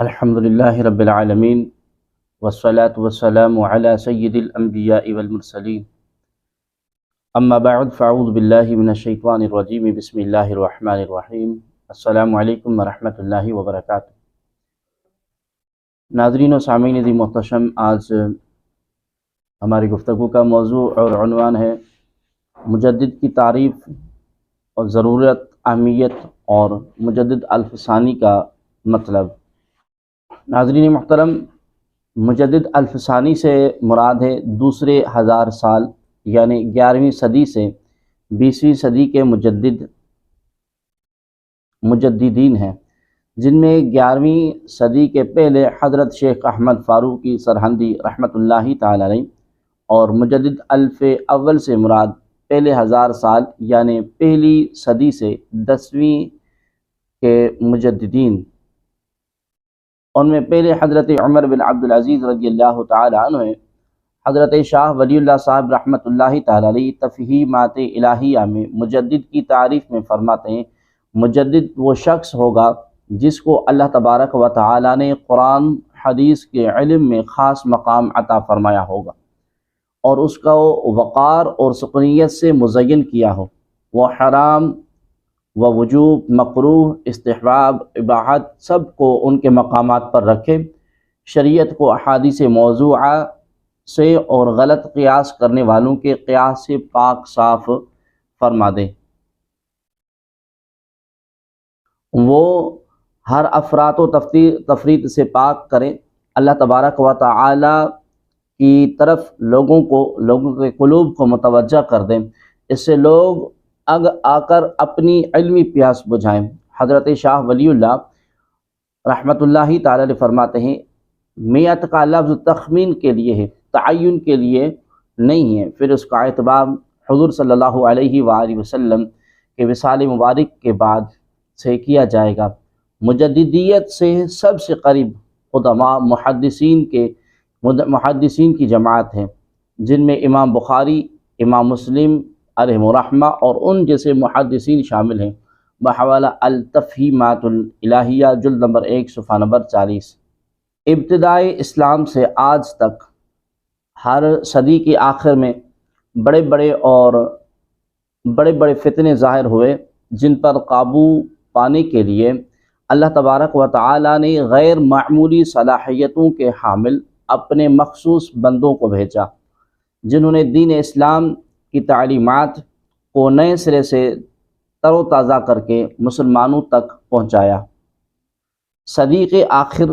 الحمد للہ رب العالمین والصلاة والسلام علی سید الانبیاء والمرسلین اما بعد فاعوذ باللہ من الشیطان الرجیم بسم اللہ الرحمن الرحیم السلام علیکم ورحمۃ اللہ وبرکاتہ۔ ناظرین و سامعین عزیز محتشم، آج ہماری گفتگو کا موضوع اور عنوان ہے مجدد کی تعریف اور ضرورت، اہمیت اور مجدد الف ثانی کا مطلب۔ ناظرین محترم، مجدد الف ثانی سے مراد ہے دوسرے 1000 سال یعنی 11ویں صدی سے 20ویں صدی کے مجددین ہیں، جن میں 11ویں صدی کے پہلے حضرت شیخ احمد فاروقی سرہندی رحمۃ اللہ تعالی علیہ، اور مجدد الف اول سے مراد پہلے 1000 سال یعنی پہلی صدی سے 10ویں کے مجددین۔ ان میں پہلے حضرت عمر بن عبدالعزیز رضی اللہ تعالی عنہ ہیں۔ حضرت شاہ ولی اللہ صاحب رحمۃ اللہ تعالی علیہ تفہیمات الہیہ میں مجدد کی تعریف میں فرماتے ہیں، مجدد وہ شخص ہوگا جس کو اللہ تبارک و تعالی نے قرآن حدیث کے علم میں خاص مقام عطا فرمایا ہوگا اور اس کا وقار اور سکونیت سے مزین کیا ہو، وہ حرام و وجوب، مکروہ، استحباب، اباحت سب کو ان کے مقامات پر رکھے، شریعت کو احادیث موضوعہ سے اور غلط قیاس کرنے والوں کے قیاس سے پاک صاف فرما دے، وہ ہر افراط و تفریط سے پاک کرے، اللہ تبارک و تعالی کی طرف لوگوں کے قلوب کو متوجہ کر دیں، اس سے لوگ آ کر اپنی علمی پیاس بجھائیں۔ حضرت شاہ ولی اللہ رحمۃ اللہ تعالی علیہ فرماتے ہیں، میت کا لفظ تخمین کے لیے ہے، تعین کے لیے نہیں ہے، پھر اس کا اعتبار حضور صلی اللہ علیہ وآلہ وسلم کے وصال مبارک کے بعد سے کیا جائے گا۔ مجددیت سے سب سے قریب قدماء محدثین کی جماعت ہے، جن میں امام بخاری، امام مسلم علیہم الرحمہ اور ان جیسے محدثین شامل ہیں، بحوالہ التفہیمات الالہیہ جلد نمبر 1 صفحہ نمبر 40۔ ابتدائے اسلام سے آج تک ہر صدی کے آخر میں بڑے بڑے فتنے ظاہر ہوئے، جن پر قابو پانے کے لیے اللہ تبارک و تعالی نے غیر معمولی صلاحیتوں کے حامل اپنے مخصوص بندوں کو بھیجا، جنہوں نے دین اسلام کی تعلیمات کو نئے سرے سے تر و تازہ کر کے مسلمانوں تک پہنچایا۔ صدی کے آخر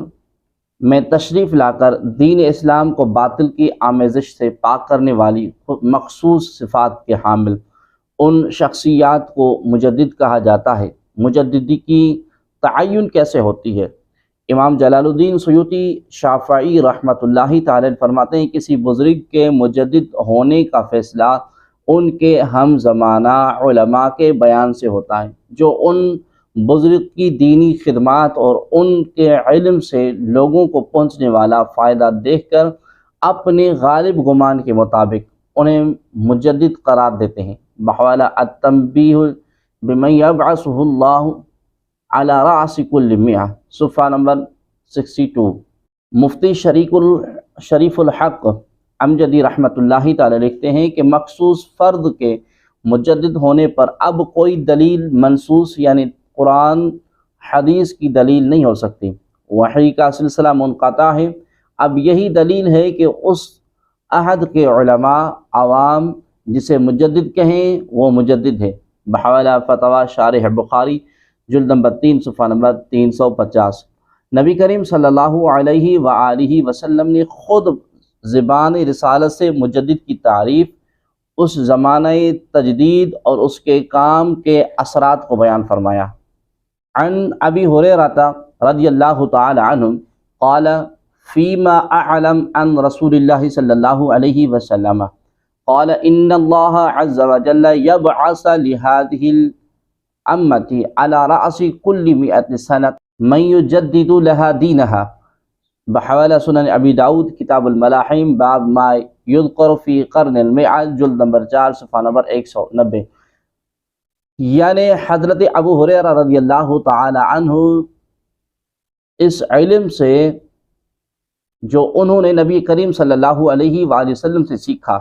میں تشریف لا کر دین اسلام کو باطل کی آمیزش سے پاک کرنے والی مخصوص صفات کے حامل ان شخصیات کو مجدد کہا جاتا ہے۔ مجددی کی تعین کیسے ہوتی ہے؟ امام جلال الدین سیوطی شافعی رحمۃ اللہ تعالی فرماتے ہیں، کسی بزرگ کے مجدد ہونے کا فیصلہ ان کے ہم زمانہ علماء کے بیان سے ہوتا ہے، جو ان بزرگ کی دینی خدمات اور ان کے علم سے لوگوں کو پہنچنے والا فائدہ دیکھ کر اپنے غالب گمان کے مطابق انہیں مجدد قرار دیتے ہیں۔ بحوالہ التنبیہ بمن یبعثہ اللہ علی رأس کل مئہ صفحہ نمبر 62۔ مفتی شریف الحق امجدی رحمۃ اللہ تعالی لکھتے ہیں کہ مخصوص فرد کے مجدد ہونے پر اب کوئی دلیل منصوص یعنی قرآن حدیث کی دلیل نہیں ہو سکتی، وحی کا سلسلہ منقطع ہے۔ اب یہی دلیل ہے کہ اس عہد کے علماء عوام جسے مجدد کہیں وہ مجدد ہے۔ بحوالہ فتویٰ شارح بخاری جلد نمبر 3 صفحہ نمبر 350۔ نبی کریم صلی اللہ علیہ وآلہ وسلم نے خود زبان رسالت سے مجدد کی تعریف، اس زمانہ تجدید اور اس کے کام کے اثرات کو بیان فرمایا۔ عن ابی ہریرہ رضی اللہ تعالی عنہ قال فیما اعلم عن رسول اللہ صلی اللہ علیہ وسلم قال ان اللہ عز وجل یبعث لهذه الامة على رأس كل 100 سنة من يجدد لها دینها۔ بحوالہ سنن ابی داود کتاب الملاحم باب ما یذکر فی قرن المئہ جلد نمبر 4 صفحہ نمبر 190۔ یعنی حضرت ابو ہریرہ رضی اللہ تعالی عنہ اس علم سے جو انہوں نے نبی کریم صلی اللہ علیہ وآلہ وسلم سے سیکھا۔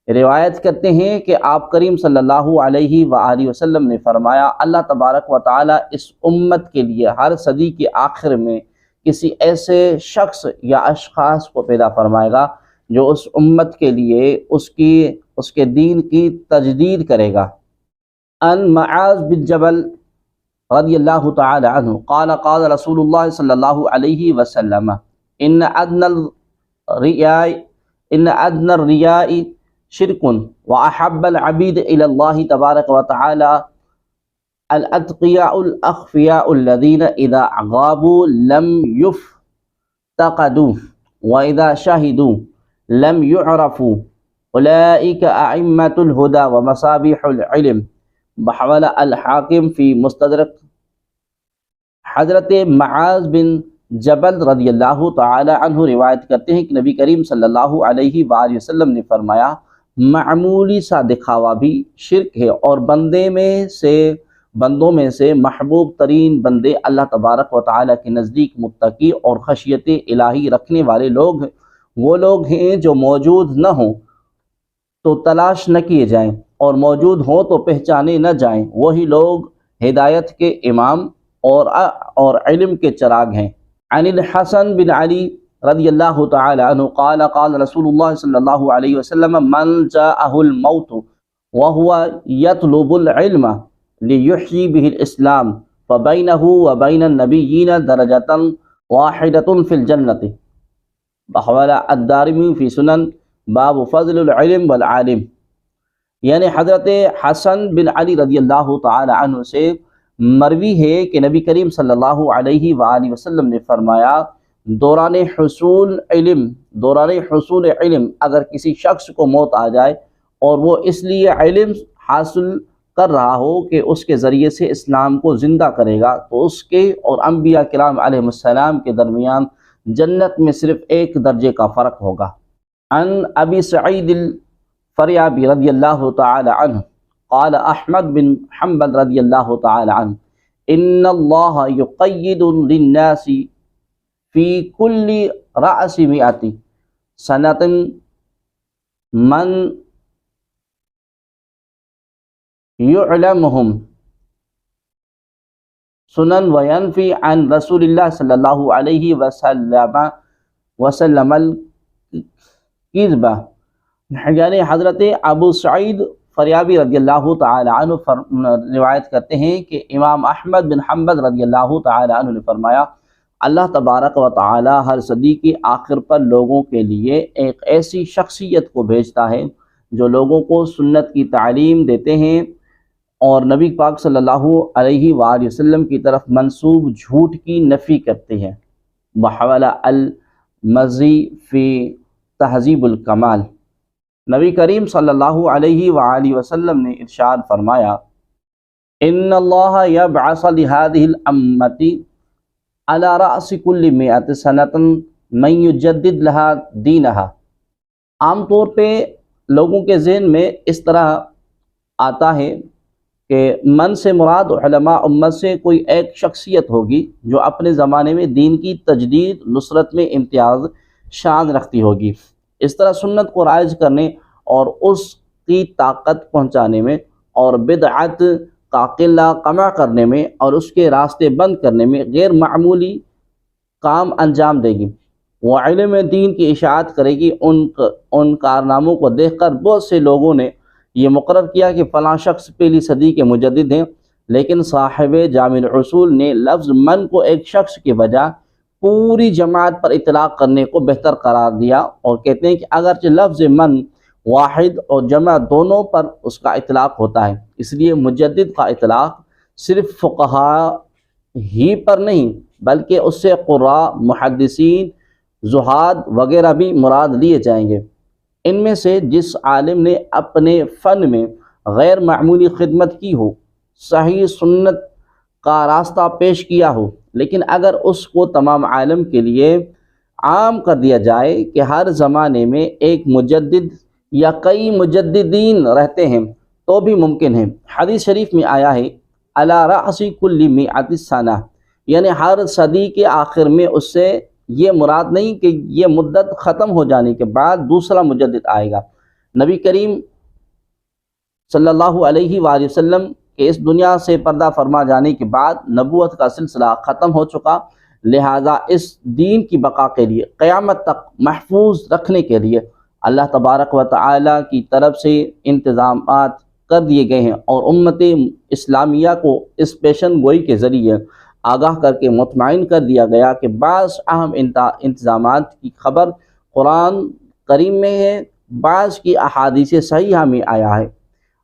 روایت کرتے ہیں کہ آپ کریم صلی اللہ علیہ وآلہ وسلم نے فرمایا، اللہ تبارک و تعالیٰ اس امت کے لیے ہر صدی کے آخر میں کسی ایسے شخص یا اشخاص کو پیدا فرمائے گا جو اس امت کے لیے اس کے دین کی تجدید کرے گا۔ ان معاذ بن جبل رضی اللہ تعالی عنہ قال قال رسول اللہ صلی اللہ علیہ وسلم ان ادنى الرياء شرك واحب العبيد الى الله تبارك وتعالى الاتقياء الاخفياء الذين اذا غابوا لم يفتقدوا واذا شهدوا لم يعرفوا اولئك ائمة الهدى ومصابيح العلم بحوالہ الحاکم فی مستدرک۔ حضرت معاذ بن جبل رضی اللہ تعالی عنہ روایت کرتے ہیں کہ نبی کریم صلی اللہ علیہ وآلہ وسلم نے فرمایا، معمولی سا دکھاوا بھی شرک ہے، اور بندوں میں سے محبوب ترین بندے اللہ تبارک و تعالی کے نزدیک متقی اور خشیت الہی رکھنے والے لوگ ہیں، وہ لوگ ہیں جو موجود نہ ہوں تو تلاش نہ کیے جائیں، اور موجود ہوں تو پہچانے نہ جائیں، وہی لوگ ہدایت کے امام اور علم کے چراغ ہیں۔ عن الحسن بن علی رضی اللہ تعالی عنہ قال قال رسول اللہ صلی اللہ علیہ وسلم من جاءه الموت وهو يطلب العلم ليحيي به الاسلام فبينه وبين النبيين درجة واحدة في الجنة بحوالہ الدارمی فی سنن باب فضل العلم والعالم۔ یعنی حضرت حسن بن علی رضی اللہ تعالی عنہ سے مروی ہے کہ نبی کریم صلی اللہ علیہ وآلہ وسلم نے فرمایا، دوران حصول علم اگر کسی شخص کو موت آ جائے اور وہ اس لیے علم حاصل کر رہا ہو کہ اس کے ذریعے سے اسلام کو زندہ کرے گا، تو اس کے اور انبیاء کرام علیہ السلام کے درمیان جنت میں صرف ایک درجے کا فرق ہوگا۔ عن ابی سعید الفریابی رضی اللہ تعالی عنہ قال احمد بن حنبل رضی اللہ تعالی عنہ ان اللہ یقید للناس فی کل رأس مئۃ سنۃ من یعلمہم سنن وینفی عن رسول اللہ صلی اللہ علیہ وسلم الکذب۔ یعنی حضرت ابو سعید فریابی رضی اللہ تعالی عنہ روایت کرتے ہیں کہ امام احمد بن حنبل رضی اللہ تعالی عنہ نے فرمایا، اللہ تبارک و تعالی ہر صدی کے آخر پر لوگوں کے لیے ایک ایسی شخصیت کو بھیجتا ہے جو لوگوں کو سنت کی تعلیم دیتے ہیں اور نبی پاک صلی اللہ علیہ وآلہ وسلم کی طرف منسوب جھوٹ کی نفی کرتے ہیں۔ بحوالہ المزی فی تہذیب الکمال۔ نبی کریم صلی اللہ علیہ وآلہ وسلم نے ارشاد فرمایا، ان اللہ یبعث لہذہ الامۃ علی رأس کل مئۃ سنۃ من یجدد لہا دینہا۔ عام طور پہ لوگوں کے ذہن میں اس طرح آتا ہے کہ من سے مراد علماء امت سے کوئی ایک شخصیت ہوگی جو اپنے زمانے میں دین کی تجدید نصرت میں امتیاز شان رکھتی ہوگی۔ اس طرح سنت کو رائج کرنے اور اس کی طاقت پہنچانے میں اور بدعت کا قلہ کما کرنے میں اور اس کے راستے بند کرنے میں غیر معمولی کام انجام دے گی۔ وہ علم دین کی اشاعت کرے گی۔ ان کارناموں کو دیکھ کر بہت سے لوگوں نے یہ مقرر کیا کہ فلاں شخص پہلی صدی کے مجدد ہیں، لیکن صاحب جامع الرسول نے لفظ من کو ایک شخص کے بجائے پوری جماعت پر اطلاق کرنے کو بہتر قرار دیا، اور کہتے ہیں کہ اگرچہ لفظ من واحد اور جمع دونوں پر اس کا اطلاق ہوتا ہے، اس لیے مجدد کا اطلاق صرف فقہاء ہی پر نہیں بلکہ اس سے قراء، محدثین، زہاد وغیرہ بھی مراد لیے جائیں گے۔ ان میں سے جس عالم نے اپنے فن میں غیر معمولی خدمت کی ہو، صحیح سنت کا راستہ پیش کیا ہو، لیکن اگر اس کو تمام عالم کے لیے عام کر دیا جائے کہ ہر زمانے میں ایک مجدد یا کئی مجددین رہتے ہیں تو بھی ممکن ہے۔ حدیث شریف میں آیا ہے علی رأس کل مئۃ سنہ، یعنی ہر صدی کے آخر میں اس سے یہ مراد نہیں کہ یہ مدت ختم ہو جانے کے بعد دوسرا مجدد آئے گا۔ نبی کریم صلی اللہ علیہ وآلہ وسلم کے اس دنیا سے پردہ فرما جانے کے بعد نبوت کا سلسلہ ختم ہو چکا، لہٰذا اس دین کی بقا کے لیے، قیامت تک محفوظ رکھنے کے لیے اللہ تبارک و تعالی کی طرف سے انتظامات کر دیے گئے ہیں، اور امت اسلامیہ کو اس پیشن گوئی کے ذریعے آگاہ کر کے مطمئن کر دیا گیا کہ بعض اہم انتظامات کی خبر قرآن کریم میں ہے، بعض کی احادیث صحیحہ میں آیا ہے۔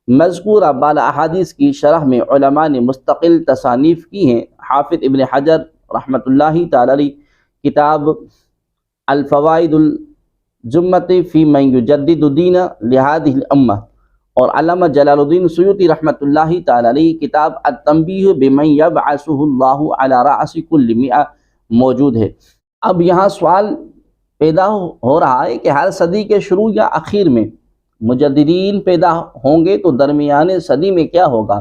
مذکورہ بالا احادیث کی شرح میں علماء نے مستقل تصانیف کی ہیں۔ حافظ ابن حجر رحمۃ اللہ تعالی علیہ کتاب الفوائد الجمۃ فی من یجدد دین لہذہ الامہ، اور علامہ جلال الدین سیوطی رحمۃ اللہ تعالی علیہ کتاب التنبیہ بمن یبعثہ اللہ علی رأس کل مئہ موجود ہے۔ اب یہاں سوال پیدا ہو رہا ہے کہ ہر صدی کے شروع یا اخیر میں مجددین پیدا ہوں گے تو درمیان صدی میں کیا ہوگا؟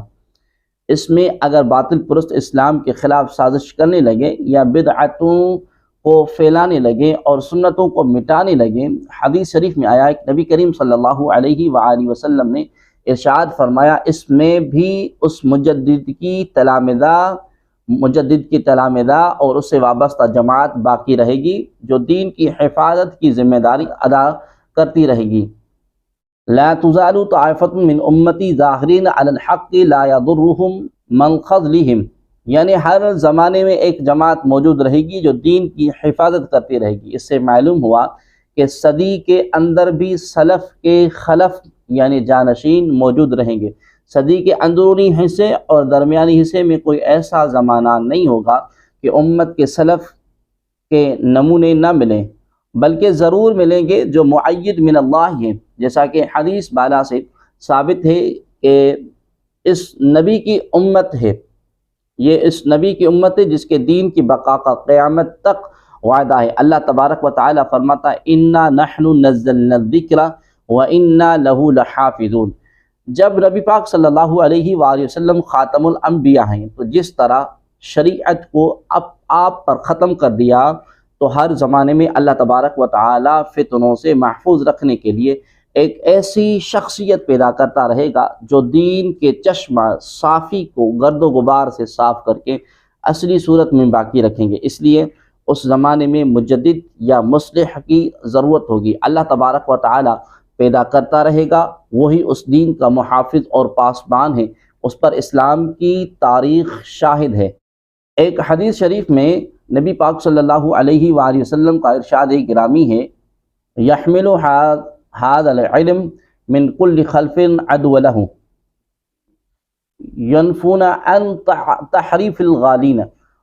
اس میں اگر باطل پرست اسلام کے خلاف سازش کرنے لگے یا بدعتوں کو پھیلانے لگے اور سنتوں کو مٹانے لگے، حدیث شریف میں آیا ہے کہ نبی کریم صلی اللہ علیہ وآلہ وسلم نے ارشاد فرمایا، اس میں بھی اس مجدد کی تلامذہ اور اس سے وابستہ جماعت باقی رہے گی جو دین کی حفاظت کی ذمہ داری ادا کرتی رہے گی۔ لا تزال طائفۃ من امتی ظاہرین علی الحق لا یضرهم من خذلهم، یعنی ہر زمانے میں ایک جماعت موجود رہے گی جو دین کی حفاظت کرتی رہے گی۔ اس سے معلوم ہوا کہ صدی کے اندر بھی سلف کے خلف یعنی جانشین موجود رہیں گے۔ صدی کے اندرونی حصے اور درمیانی حصے میں کوئی ایسا زمانہ نہیں ہوگا کہ امت کے سلف کے نمونے نہ ملیں، بلکہ ضرور ملیں گے جو معید من اللہ ہیں، جیسا کہ حدیث بالا سے ثابت ہے کہ اس نبی کی امت ہے، یہ اس نبی کی امت ہے جس کے دین کی بقا کا قیامت تک وعدہ ہے۔ اللہ تبارک و تعالی فرماتا ہے انا نحن نزلنا الذکر وانا له لحافظون۔ جب نبی پاک صلی اللہ علیہ وآلہ وسلم خاتم الانبیاء ہیں تو جس طرح شریعت کو آپ پر ختم کر دیا، تو ہر زمانے میں اللہ تبارک و تعالی فتنوں سے محفوظ رکھنے کے لیے ایک ایسی شخصیت پیدا کرتا رہے گا جو دین کے چشمہ صافی کو گرد و غبار سے صاف کر کے اصلی صورت میں باقی رکھیں گے۔ اس لیے اس زمانے میں مجدد یا مصلح کی ضرورت ہوگی۔ اللہ تبارک و تعالی پیدا کرتا رہے گا، وہی اس دین کا محافظ اور پاسبان ہے، اس پر اسلام کی تاریخ شاہد ہے۔ ایک حدیث شریف میں نبی پاک صلی اللہ علیہ وآلہ وسلم کا ارشاد گرامی ہے، یحمل هذا العلم من كل خلف عدو له ينفون عن تحریف الغالین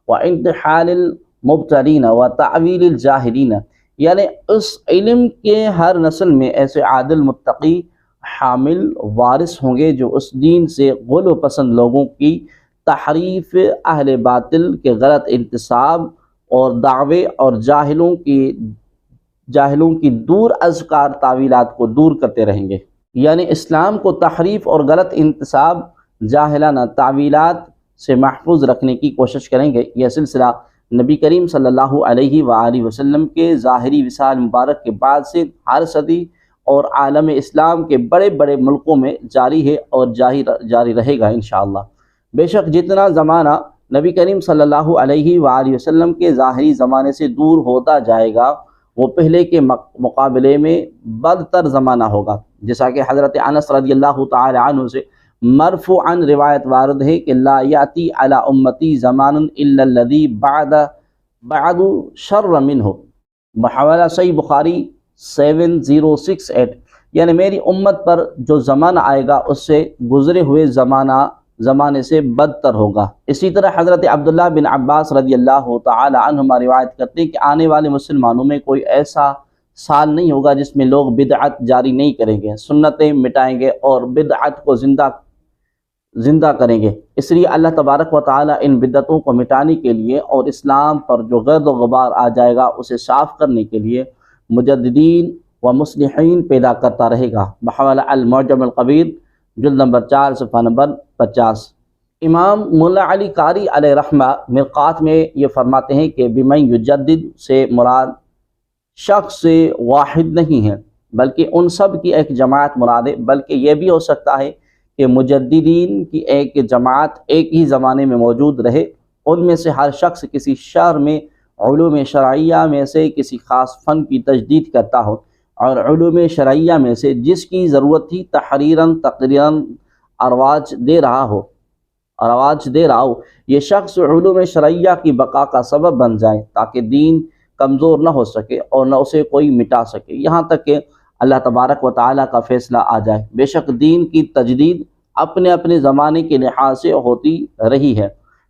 وانتحال المبتلین وتعویل الجاہلین، یعنی اس علم کے ہر نسل میں ایسے عادل متقی حامل وارث ہوں گے جو اس دین سے غلو پسند لوگوں کی تحریف، اہل باطل کے غلط انتساب اور دعوے اور جاہلوں کی دور ازکار تعویلات کو دور کرتے رہیں گے۔ یعنی اسلام کو تحریف اور غلط انتساب، جاہلانہ تعویلات سے محفوظ رکھنے کی کوشش کریں گے۔ یہ سلسلہ نبی کریم صلی اللہ علیہ وآلہ وسلم کے ظاہری وصال مبارک کے بعد سے ہر صدی اور عالم اسلام کے بڑے بڑے ملکوں میں جاری ہے اور جاری رہے گا انشاءاللہ۔ بے شک جتنا زمانہ نبی کریم صلی اللہ علیہ وآلہ وسلم کے ظاہری زمانے سے دور ہوتا جائے گا، وہ پہلے کے مقابلے میں بدتر زمانہ ہوگا، جیسا کہ حضرت انس رضی اللہ تعالی عنہ سے مرفوعاً روایت وارد ہے کہ لا یاتی علی امتی زمان الا الذی بعد شر منہ، بحوالہ صحیح بخاری 7068، یعنی میری امت پر جو زمانہ آئے گا اس سے گزرے ہوئے زمانے سے بدتر ہوگا۔ اسی طرح حضرت عبداللہ بن عباس رضی اللہ تعالی عنہما روایت کرتے ہیں کہ آنے والے مسلمانوں میں کوئی ایسا سال نہیں ہوگا جس میں لوگ بدعت جاری نہیں کریں گے، سنتیں مٹائیں گے اور بدعت کو زندہ کریں گے۔ اس لیے اللہ تبارک و تعالی ان بدعتوں کو مٹانے کے لیے اور اسلام پر جو گرد و غبار آ جائے گا اسے صاف کرنے کے لیے مجددین و مصلحین پیدا کرتا رہے گا۔ بحوالہ المعجم القبیر جلد نمبر 4 صفحہ نمبر 50۔ امام مولا علی قاری علیہ رحمہ مرقات میں یہ فرماتے ہیں کہ بمن یجدد سے مراد شخص واحد نہیں ہے بلکہ ان سب کی ایک جماعت مراد ہے، بلکہ یہ بھی ہو سکتا ہے کہ مجددین کی ایک جماعت ایک ہی زمانے میں موجود رہے، ان میں سے ہر شخص کسی شہر میں علوم شرعیہ میں سے کسی خاص فن کی تجدید کرتا ہو، اور علوم شرعیہ میں سے جس کی ضرورت تھی تحریراً تقریراً رواج دے رہا ہو، یہ شخص علوم شرعیہ کی بقا کا سبب بن جائے تاکہ دین کمزور نہ ہو سکے اور نہ اسے کوئی مٹا سکے، یہاں تک کہ اللہ تبارک و تعالیٰ کا فیصلہ آ جائے۔ بے شک دین کی تجدید اپنے اپنے زمانے کے لحاظ سے ہوتی رہی ہے،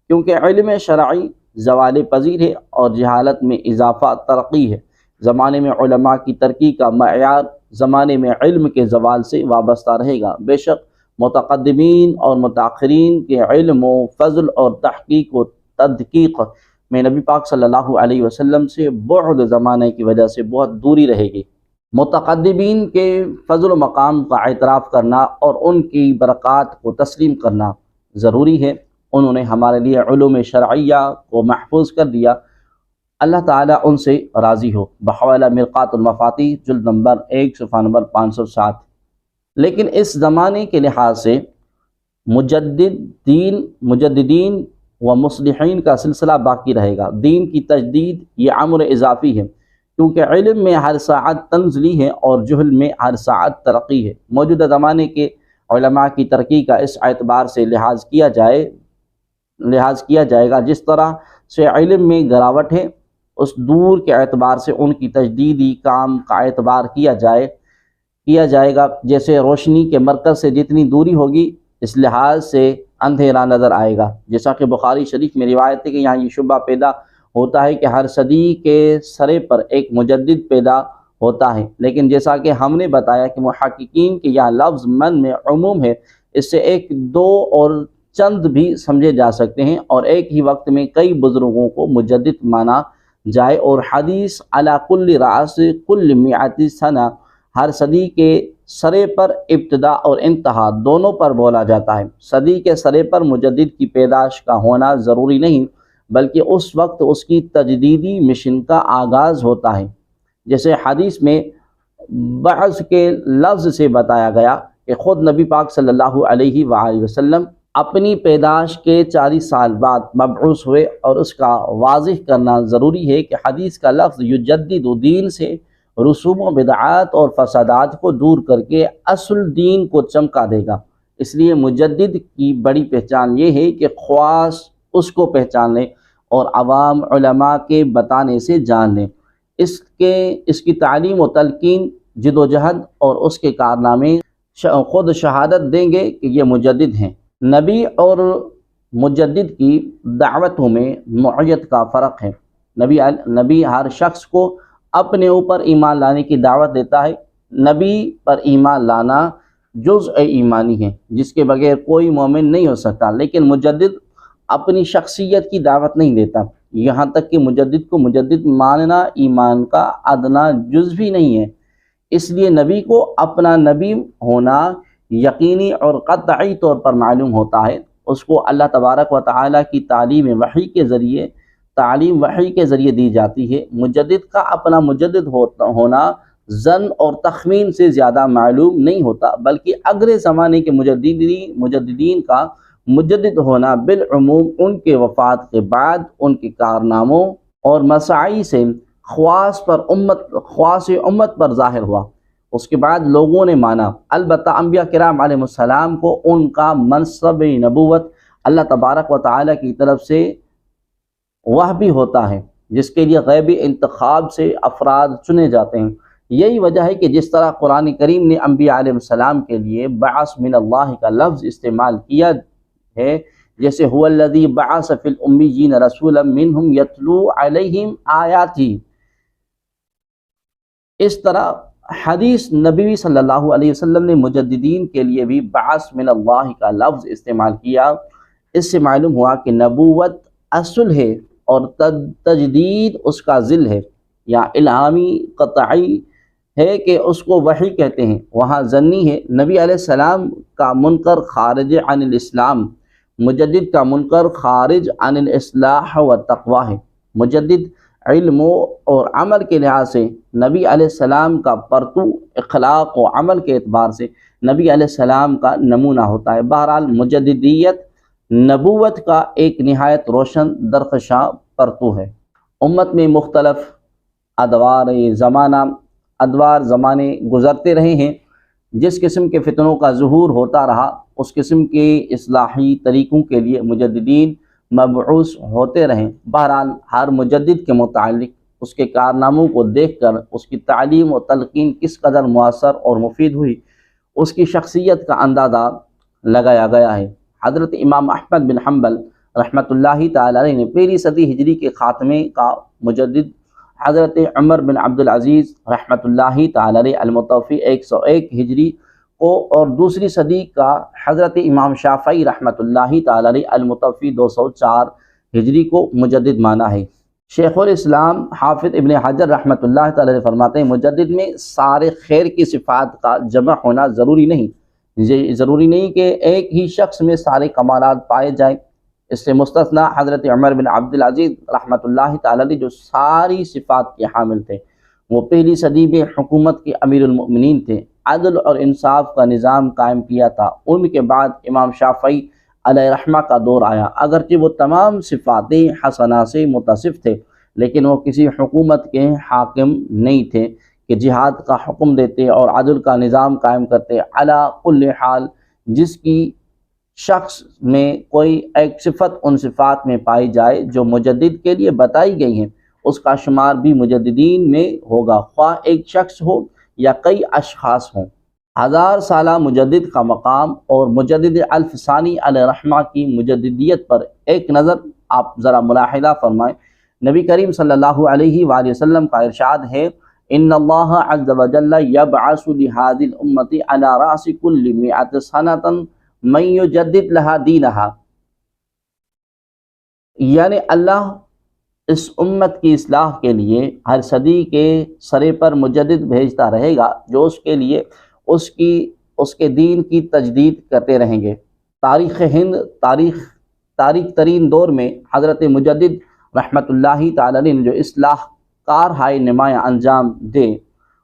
کیونکہ علم شرعی زوال پذیر ہے اور جہالت میں اضافہ ترقی ہے۔ زمانے میں علماء کی ترقی کا معیار زمانے میں علم کے زوال سے وابستہ رہے گا۔ بے شک متقدمین اور متاخرین کے علم و فضل اور تحقیق و تدقیق میں نبی پاک صلی اللہ علیہ وسلم سے بعد زمانے کی وجہ سے بہت دوری رہے گی۔ متقدمین کے فضل و مقام کا اعتراف کرنا اور ان کی برکات کو تسلیم کرنا ضروری ہے۔ انہوں نے ہمارے لیے علوم شرعیہ کو محفوظ کر دیا، اللہ تعالیٰ ان سے راضی ہو۔ بحوالہ مرقات المفاتیح جلد نمبر 1 صفحہ نمبر 507۔ لیکن اس زمانے کے لحاظ سے مجددین و مصلحین کا سلسلہ باقی رہے گا۔ دین کی تجدید یہ امر اضافی ہے، کیونکہ علم میں ہر ساعت تنزلی ہے اور جہل میں ہر ساعت ترقی ہے۔ موجودہ زمانے کے علماء کی ترقی کا اس اعتبار سے لحاظ کیا جائے گا جس طرح سے علم میں گراوٹ ہے، اس دور کے اعتبار سے ان کی تجدیدی کام کا اعتبار کیا جائے گا۔ جیسے روشنی کے مرکز سے جتنی دوری ہوگی اس لحاظ سے اندھیرا نظر آئے گا۔ جیسا کہ بخاری شریف میں روایت ہے کہ یہاں یہ شبہ پیدا ہوتا ہے کہ ہر صدی کے سرے پر ایک مجدد پیدا ہوتا ہے، لیکن جیسا کہ ہم نے بتایا کہ محققین کے یہاں لفظ من میں عموم ہے، اس سے ایک دو اور چند بھی سمجھے جا سکتے ہیں اور ایک ہی وقت میں کئی بزرگوں کو مجدد مانا جائے۔ اور حدیث علی کل رأس کل مئۃ سنہ، ہر صدی کے سرے پر ابتدا اور انتہا دونوں پر بولا جاتا ہے۔ صدی کے سرے پر مجدد کی پیدائش کا ہونا ضروری نہیں، بلکہ اس وقت اس کی تجدیدی مشن کا آغاز ہوتا ہے۔ جیسے حدیث میں بعث کے لفظ سے بتایا گیا کہ خود نبی پاک صلی اللہ علیہ وآلہ وسلم اپنی پیدائش کے 40 سال بعد مبعوث ہوئے، اور اس کا واضح کرنا ضروری ہے کہ حدیث کا لفظ یجدد دین سے رسوم و بدعات اور فسادات کو دور کر کے اصل دین کو چمکا دے گا۔ اس لیے مجدد کی بڑی پہچان یہ ہے کہ خواص اس کو پہچان لیں اور عوام علماء کے بتانے سے جان لیں، اس کی تعلیم و تلقین، جد و جہد اور اس کے کارنامے خود شہادت دیں گے کہ یہ مجدد ہیں۔ نبی اور مجدد کی دعوتوں میں نوعیت کا فرق ہے۔ نبی ہر شخص کو اپنے اوپر ایمان لانے کی دعوت دیتا ہے۔ نبی پر ایمان لانا جزء ایمانی ہے جس کے بغیر کوئی مومن نہیں ہو سکتا، لیکن مجدد اپنی شخصیت کی دعوت نہیں دیتا، یہاں تک کہ مجدد کو مجدد ماننا ایمان کا ادنا جز بھی نہیں ہے۔ اس لیے نبی کو اپنا نبی ہونا یقینی اور قطعی طور پر معلوم ہوتا ہے۔ اس کو اللہ تبارک و تعالیٰ کی تعلیم وحی کے ذریعے دی جاتی ہے۔ مجدد کا اپنا مجدد ہونا ظن اور تخمین سے زیادہ معلوم نہیں ہوتا، بلکہ اگلے زمانے کے مجددین کا مجدد ہونا بالعموم ان کے وفات کے بعد ان کے کارناموں اور مساعی سے خواص امت پر ظاہر ہوا۔ اس کے بعد لوگوں نے مانا۔ البتہ انبیاء کرام علیہ السلام کو ان کا منصب نبوت اللہ تبارک و تعالیٰ کی طرف سے وہ بھی ہوتا ہے جس کے لیے غیبی انتخاب سے افراد چنے جاتے ہیں۔ یہی وجہ ہے کہ جس طرح قرآن کریم نے انبیاء علیہ السلام کے لیے بعث من اللہ کا لفظ استعمال کیا ہے، جیسے هو الذی بعث فی الامیین رسولا منہم یتلو علیہم آیاتی، اس طرح حدیث نبی صلی اللہ علیہ وسلم نے مجددین کے لیے بھی بعث من اللہ کا لفظ استعمال کیا۔ اس سے معلوم ہوا کہ نبوت اصل ہے اور تجدید اس کا ذل ہے، یا الہامی قطعی ہے کہ اس کو وحی کہتے ہیں، وہاں ظنی ہے۔ نبی علیہ السلام کا منکر خارج عن الاسلام مجدد کا منکر خارج عن الاصلاح و تقوی ہے۔ مجدد علم اور عمل کے لحاظ سے نبی علیہ السلام کا پرتو، اخلاق و عمل کے اعتبار سے نبی علیہ السلام کا نمونہ ہوتا ہے۔ بہرحال مجددیت نبوت کا ایک نہایت روشن درخشاں پرتو ہے۔ امت میں مختلف ادوار زمانے گزرتے رہے ہیں، جس قسم کے فتنوں کا ظہور ہوتا رہا اس قسم کے اصلاحی طریقوں کے لیے مجددین مبعوث ہوتے رہیں۔ بہرحال ہر مجدد کے متعلق اس کے کارناموں کو دیکھ کر اس کی تعلیم و تلقین کس قدر مؤثر اور مفید ہوئی، اس کی شخصیت کا اندازہ لگایا گیا ہے۔ حضرت امام احمد بن حنبل رحمۃ اللہ تعالی علیہ نے پہلی صدی ہجری کے خاتمے کا مجدد حضرت عمر بن عبد العزیز رحمۃ اللہ تعالی علیہ المتوفی 101 ہجری کو، اور دوسری صدی کا حضرت امام شافعی رحمۃ اللہ تعالی علیہ المتوفی 204 ہجری کو مجدد مانا ہے۔ شیخ الاسلام حافظ ابن حجر رحمۃ اللہ تعالی علیہ فرماتے ہیں مجدد میں سارے خیر کی صفات کا جمع ہونا ضروری نہیں، یہ ضروری نہیں کہ ایک ہی شخص میں سارے کمالات پائے جائیں۔ اس سے مستثنا حضرت عمر بن عبد العزیز رحمۃ اللہ تعالی علیہ جو ساری صفات کے حامل تھے، وہ پہلی صدی میں حکومت کے امیر المؤمنین تھے، عدل اور انصاف کا نظام قائم کیا تھا۔ ان کے بعد امام شافعی علیہ رحمہ کا دور آیا، اگرچہ وہ تمام صفات حسنہ سے متصف تھے، لیکن وہ کسی حکومت کے حاکم نہیں تھے کہ جہاد کا حکم دیتے اور عدل کا نظام قائم کرتے۔ علی کل حال جس کی شخص میں کوئی ایک صفت ان صفات میں پائی جائے جو مجدد کے لیے بتائی گئی ہیں، اس کا شمار بھی مجددین میں ہوگا، خواہ ایک شخص ہو یا کئی اشخاص ہوں۔ 1000 سالہ مجدد کا مقام اور مجدد الف ثانی علیہ رحمہ کی مجددیت پر ایک نظر آپ ذرا ملاحظہ فرمائیں۔ نبی کریم صلی اللہ علیہ وآلہ وسلم کا ارشاد ہے ان اللہ عز وجل یبعث لہذه الامة على رأس كل 100 سنة من یجدد لہا دینہا، یعنی اللہ اس امت کی اصلاح کے لیے ہر صدی کے سرے پر مجدد بھیجتا رہے گا جو اس کے لیے اس کے دین کی تجدید کرتے رہیں گے۔ تاریخ ہند تاریخ ترین دور میں حضرت مجدد رحمۃ اللہ تعالی علیہ نے جو اصلاح کارہائے نمایاں انجام دے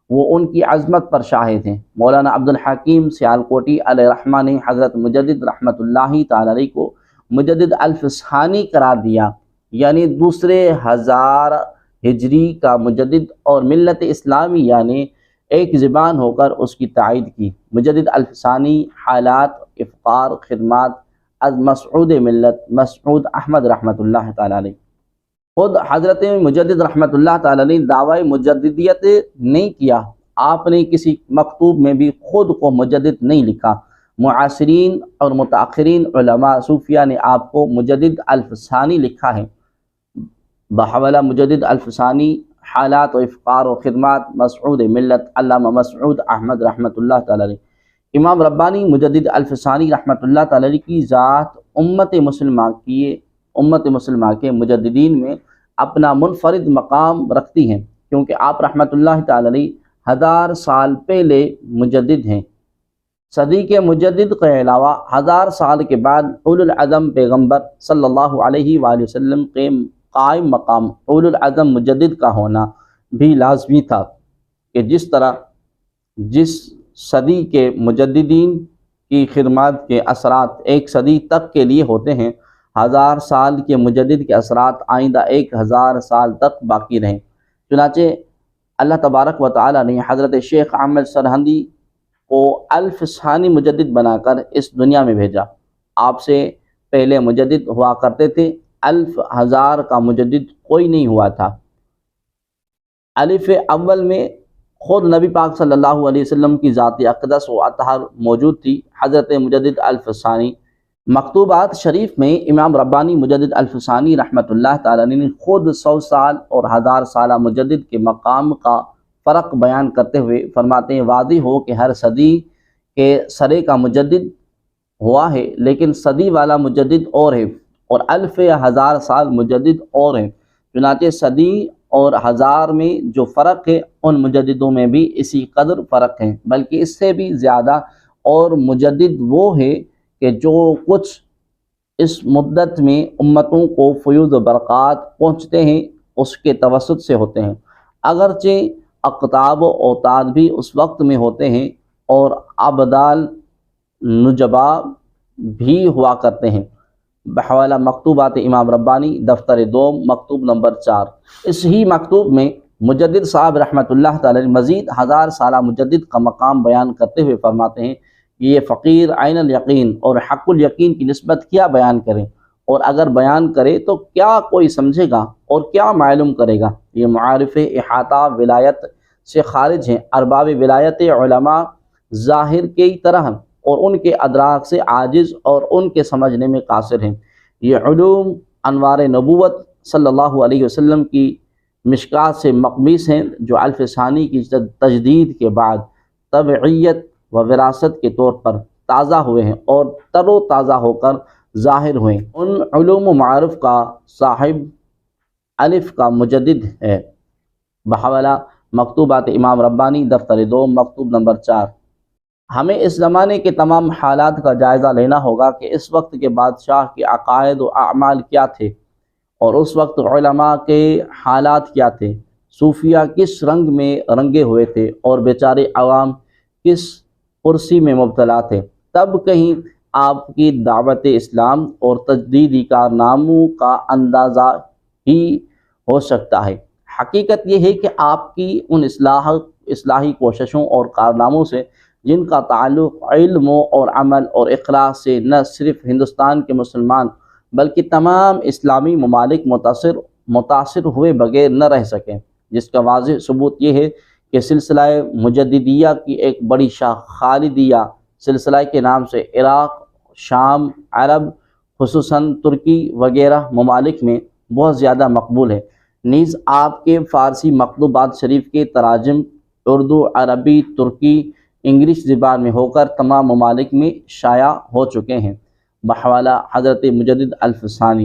وہ ان کی عظمت پر شاہد ہیں۔ مولانا عبد الحکیم سیالکوٹی علیہ رحمہ نے حضرت مجدد رحمۃ اللہ تعالی علیہ کو مجدد الف ثانی قرار دیا، یعنی دوسرے 1000 ہجری کا مجدد، اور ملت اسلامی یعنی ایک زبان ہو کر اس کی تائید کی۔ مجدد الف ثانی حالات، افقار، خدمات از مسعود ملت مسعود احمد رحمۃ اللہ تعالی علیہ۔ خود حضرت مجدد رحمۃ اللہ تعالی علیہ دعوی مجددیت نہیں کیا، آپ نے کسی مکتوب میں بھی خود کو مجدد نہیں لکھا۔ معاصرین اور متاخرین علماء صوفیہ نے آپ کو مجدد الف ثانی لکھا ہے۔ بحوالہ مجدد الف ثانی حالات و افقار و خدمات مسعود ملت علامہ مسعود احمد رحمۃ اللہ تعالی علیہ۔ امام ربانی مجدد الف ثانی رحمۃ اللہ تعالی علیہ کی ذات امت مسلمہ کے مجددین میں اپنا منفرد مقام رکھتی ہیں، کیونکہ آپ رحمۃ اللہ تعالی علیہ 1000 سال پہلے مجدد ہیں۔ صدی کے مجدد کے علاوہ 1000 سال کے بعد اولو العزم پیغمبر صلی اللہ علیہ وآلہ وسلم کے قائم مقام اولو العزم مجدد کا ہونا بھی لازمی تھا کہ جس صدی کے مجددین کی خدمات کے اثرات ایک صدی تک کے لیے ہوتے ہیں، 1000 سال کے مجدد کے اثرات آئندہ 1000 سال تک باقی رہیں۔ چنانچہ اللہ تبارک و تعالی نے حضرت شیخ احمد سرہندی کو الف ثانی مجدد بنا کر اس دنیا میں بھیجا۔ آپ سے پہلے مجدد ہوا کرتے تھے، 1000 کا مجدد کوئی نہیں ہوا تھا۔ الف اول میں خود نبی پاک صلی اللہ علیہ وسلم کی ذات اقدس و اطہر موجود تھی۔ حضرت مجدد الف ثانی مکتوبات شریف میں امام ربانی مجدد الف ثانی رحمۃ اللہ تعالی عنہ نے خود 100 سال اور 1000 سالہ مجدد کے مقام کا فرق بیان کرتے ہوئے فرماتے ہیں واضح ہو کہ ہر صدی کے سرے کا مجدد ہوا ہے، لیکن صدی والا مجدد اور ہے اور الف یا 1000 سال مجدد اور ہے۔ چنانچہ صدی اور 1000 میں جو فرق ہے ان مجددوں میں بھی اسی قدر فرق ہے، بلکہ اس سے بھی زیادہ۔ اور مجدد وہ ہے کہ جو کچھ اس مدت میں امتوں کو فیوض و برکات پہنچتے ہیں، اس کے توسط سے ہوتے ہیں، اگرچہ اقطاب و اوتاد بھی اس وقت میں ہوتے ہیں اور ابدال نجبا بھی ہوا کرتے ہیں۔ بحوالہ مکتوبات امام ربانی دفتر دوم مکتوب نمبر 4۔ اس ہی مکتوب میں مجدد صاحب رحمۃ اللہ تعالی مزید 1000 سالہ مجدد کا مقام بیان کرتے ہوئے فرماتے ہیں کہ یہ فقیر عین الیقین اور حق الیقین کی نسبت کیا بیان کریں، اور اگر بیان کرے تو کیا کوئی سمجھے گا اور کیا معلوم کرے گا؟ یہ معارف احاطہ ولایت سے خارج ہیں، ارباب ولایت علماء ظاہر کی طرح اور ان کے ادراک سے عاجز اور ان کے سمجھنے میں قاصر ہیں۔ یہ علوم انوار نبوت صلی اللہ علیہ وسلم کی مشکات سے مقمیص ہیں، جو الف ثانی کی تجدید کے بعد تبعیت و وراثت کے طور پر تازہ ہوئے ہیں اور تر و تازہ ہو کر ظاہر ہوئے۔ ان علوم و معارف کا صاحب الف کا مجدد ہے۔ بحوالہ مکتوبات امام ربانی دفتر 2 مکتوب نمبر 4۔ ہمیں اس زمانے کے تمام حالات کا جائزہ لینا ہوگا کہ اس وقت کے بادشاہ کے عقائد و اعمال کیا تھے، اور اس وقت علماء کے حالات کیا تھے، صوفیہ کس رنگ میں رنگے ہوئے تھے اور بیچارے عوام کس پرسی میں مبتلا تھے۔ تب کہیں آپ کی دعوت اسلام اور تجدیدی کارناموں کا اندازہ ہی ہو سکتا ہے۔ حقیقت یہ ہے کہ آپ کی ان اصلاحی کوششوں اور کارناموں سے جن کا تعلق علم اور عمل اور اخلاص سے نہ صرف ہندوستان کے مسلمان بلکہ تمام اسلامی ممالک متاثر ہوئے بغیر نہ رہ سکیں، جس کا واضح ثبوت یہ ہے کہ سلسلہ مجددیہ کی ایک بڑی شاخ خالدیہ سلسلہ کے نام سے عراق، شام، عرب خصوصاً ترکی وغیرہ ممالک میں بہت زیادہ مقبول ہے۔ نیز آپ کے فارسی مکتوبات شریف کے تراجم اردو، عربی، ترکی، انگلش زبان میں ہو کر تمام ممالک میں شائع ہو چکے ہیں۔ بحوالہ حضرت مجدد الف ثانی۔